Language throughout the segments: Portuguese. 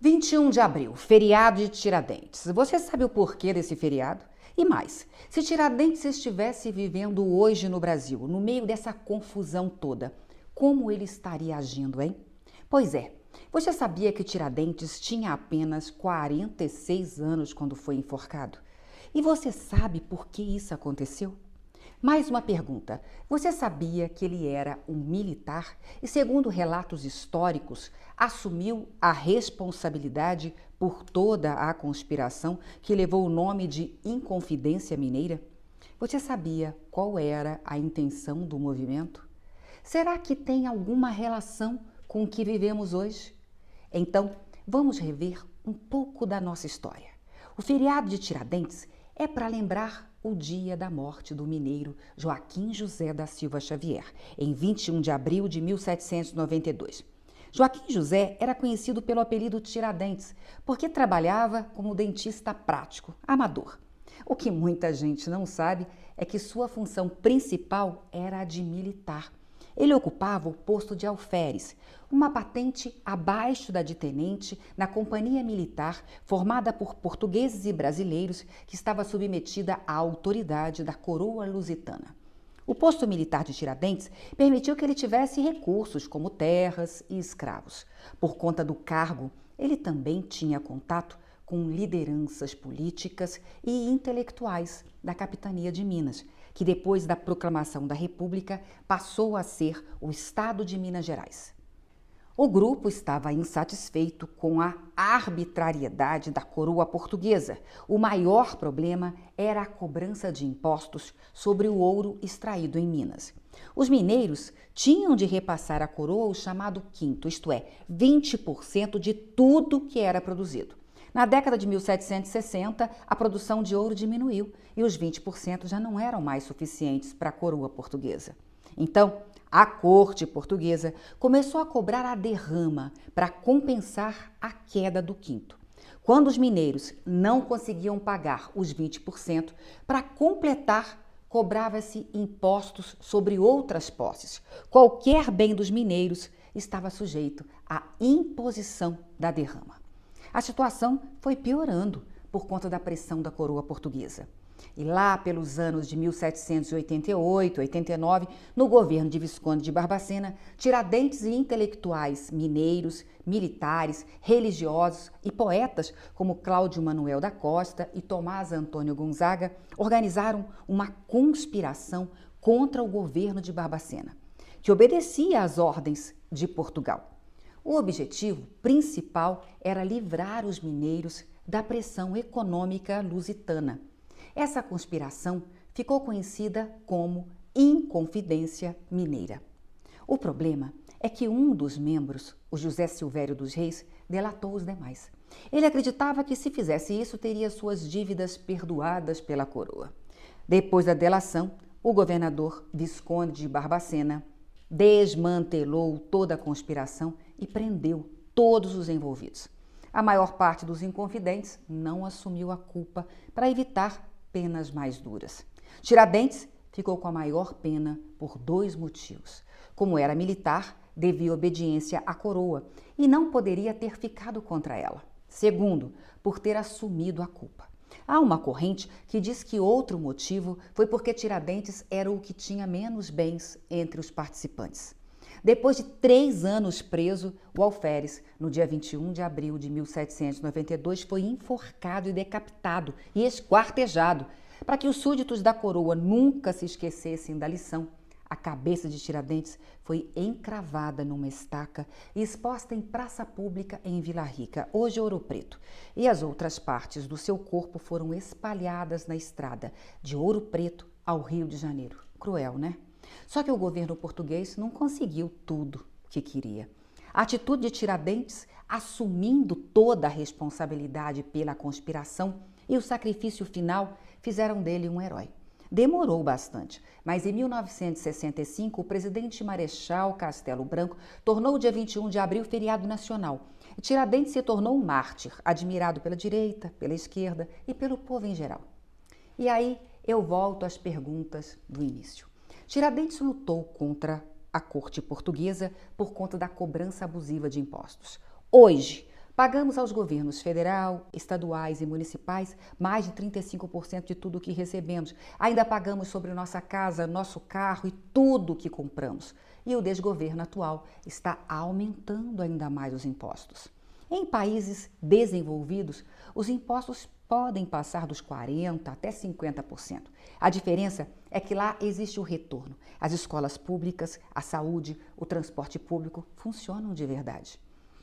21 de abril, feriado de Tiradentes. Você sabe o porquê desse feriado? E mais, se Tiradentes estivesse vivendo hoje no Brasil, no meio dessa confusão toda, como ele estaria agindo, hein? Pois é, você sabia que Tiradentes tinha apenas 46 anos quando foi enforcado? E você sabe por que isso aconteceu? Mais uma pergunta. Você sabia que ele era um militar e, segundo relatos históricos, assumiu a responsabilidade por toda a conspiração que levou o nome de Inconfidência Mineira? Você sabia qual era a intenção do movimento? Será que tem alguma relação com o que vivemos hoje? Então, vamos rever um pouco da nossa história. O feriado de Tiradentes é para lembrar o dia da morte do mineiro Joaquim José da Silva Xavier, em 21 de abril de 1792. Joaquim José era conhecido pelo apelido Tiradentes, porque trabalhava como dentista prático, amador. O que muita gente não sabe é que sua função principal era a de militar. Ele ocupava o posto de alferes, uma patente abaixo da de tenente na companhia militar formada por portugueses e brasileiros que estava submetida à autoridade da coroa lusitana. O posto militar de Tiradentes permitiu que ele tivesse recursos como terras e escravos. Por conta do cargo, ele também tinha contato com lideranças políticas e intelectuais da capitania de Minas, que depois da proclamação da República passou a ser o Estado de Minas Gerais. O grupo estava insatisfeito com a arbitrariedade da coroa portuguesa. O maior problema era a cobrança de impostos sobre o ouro extraído em Minas. Os mineiros tinham de repassar à coroa o chamado quinto, isto é, 20% de tudo que era produzido. Na década de 1760, a produção de ouro diminuiu e os 20% já não eram mais suficientes para a coroa portuguesa. Então, a corte portuguesa começou a cobrar a derrama para compensar a queda do quinto. Quando os mineiros não conseguiam pagar os 20%, para completar, cobrava-se impostos sobre outras posses. Qualquer bem dos mineiros estava sujeito à imposição da derrama. A situação foi piorando por conta da pressão da coroa portuguesa. E lá pelos anos de 1788, 89, no governo de Visconde de Barbacena, Tiradentes e intelectuais mineiros, militares, religiosos e poetas como Cláudio Manuel da Costa e Tomás Antônio Gonzaga organizaram uma conspiração contra o governo de Barbacena, que obedecia às ordens de Portugal. O objetivo principal era livrar os mineiros da pressão econômica lusitana. Essa conspiração ficou conhecida como Inconfidência Mineira. O problema é que um dos membros, o José Silvério dos Reis, delatou os demais. Ele acreditava que se fizesse isso teria suas dívidas perdoadas pela coroa. Depois da delação, o governador Visconde de Barbacena desmantelou toda a conspiração e prendeu todos os envolvidos. A maior parte dos inconfidentes não assumiu a culpa para evitar penas mais duras. Tiradentes ficou com a maior pena por dois motivos. Como era militar, devia obediência à coroa e não poderia ter ficado contra ela. Segundo, por ter assumido a culpa. Há uma corrente que diz que outro motivo foi porque Tiradentes era o que tinha menos bens entre os participantes. Depois de 3 anos preso, o alferes, no dia 21 de abril de 1792, foi enforcado e decapitado e esquartejado. Para que os súditos da coroa nunca se esquecessem da lição, a cabeça de Tiradentes foi encravada numa estaca e exposta em praça pública em Vila Rica, hoje Ouro Preto, e as outras partes do seu corpo foram espalhadas na estrada de Ouro Preto ao Rio de Janeiro. Cruel, né? Só que o governo português não conseguiu tudo o que queria. A atitude de Tiradentes, assumindo toda a responsabilidade pela conspiração e o sacrifício final, fizeram dele um herói. Demorou bastante, mas em 1965 o presidente Marechal Castelo Branco tornou o dia 21 de abril feriado nacional. E Tiradentes se tornou um mártir, admirado pela direita, pela esquerda e pelo povo em geral. E aí eu volto às perguntas do início. Tiradentes lutou contra a corte portuguesa por conta da cobrança abusiva de impostos. Hoje, Pagamos aos governos federal, estaduais e municipais mais de 35% de tudo o que recebemos. Ainda pagamos sobre nossa casa, nosso carro e tudo o que compramos. E o desgoverno atual está aumentando ainda mais os impostos. Em países desenvolvidos, os impostos podem passar dos 40% até 50%. A diferença é que lá existe o retorno. As escolas públicas, a saúde, o transporte público funcionam de verdade.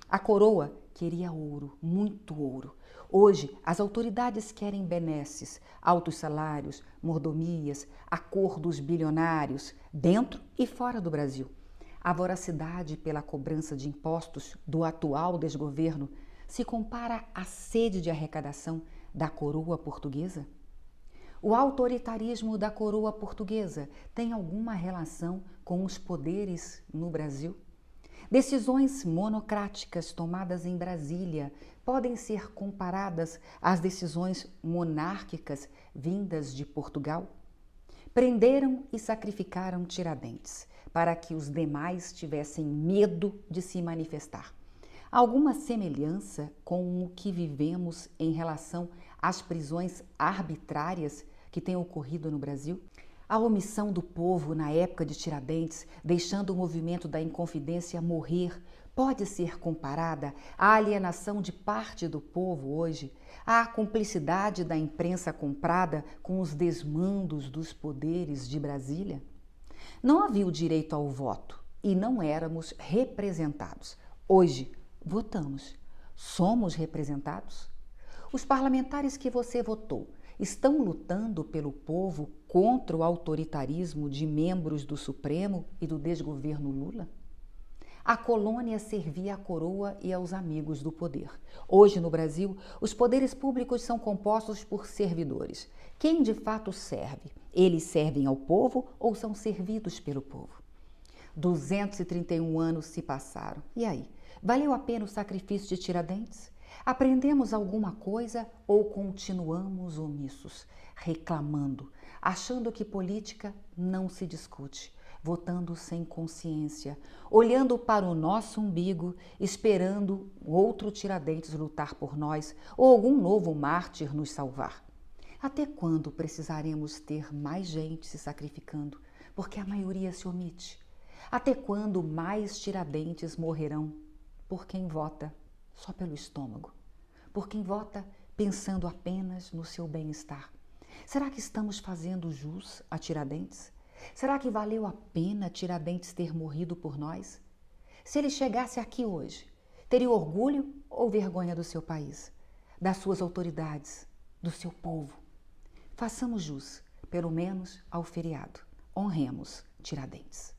A coroa queria ouro, muito ouro. Hoje, as autoridades querem benesses, altos salários, mordomias, acordos bilionários, dentro e fora do Brasil. A voracidade pela cobrança de impostos do atual desgoverno se compara à sede de arrecadação da coroa portuguesa? O autoritarismo da coroa portuguesa tem alguma relação com os poderes no Brasil? Decisões monocráticas tomadas em Brasília podem ser comparadas às decisões monárquicas vindas de Portugal? Prenderam e sacrificaram Tiradentes para que os demais tivessem medo de se manifestar. Alguma semelhança com o que vivemos em relação às prisões arbitrárias que têm ocorrido no Brasil? A omissão do povo na época de Tiradentes, deixando o movimento da Inconfidência morrer, pode ser comparada à alienação de parte do povo hoje, à cumplicidade da imprensa comprada com os desmandos dos poderes de Brasília? Não havia o direito ao voto e não éramos representados. Hoje, votamos. Somos representados? Os parlamentares que você votou estão lutando pelo povo contra o autoritarismo de membros do Supremo e do desgoverno Lula? A colônia servia à coroa e aos amigos do poder. Hoje, no Brasil, os poderes públicos são compostos por servidores. Quem de fato serve? Eles servem ao povo ou são servidos pelo povo? 231 anos se passaram. E aí? Valeu a pena o sacrifício de Tiradentes? Aprendemos alguma coisa ou continuamos omissos, reclamando, achando que política não se discute, votando sem consciência, olhando para o nosso umbigo, esperando outro Tiradentes lutar por nós ou algum novo mártir nos salvar? Até quando precisaremos ter mais gente se sacrificando, porque a maioria se omite? Até quando mais Tiradentes morrerão por quem vota só pelo estômago? Por quem vota pensando apenas no seu bem-estar? Será que estamos fazendo jus a Tiradentes? Será que valeu a pena Tiradentes ter morrido por nós? Se ele chegasse aqui hoje, teria orgulho ou vergonha do seu país, das suas autoridades, do seu povo? Façamos jus, pelo menos ao feriado. Honremos Tiradentes.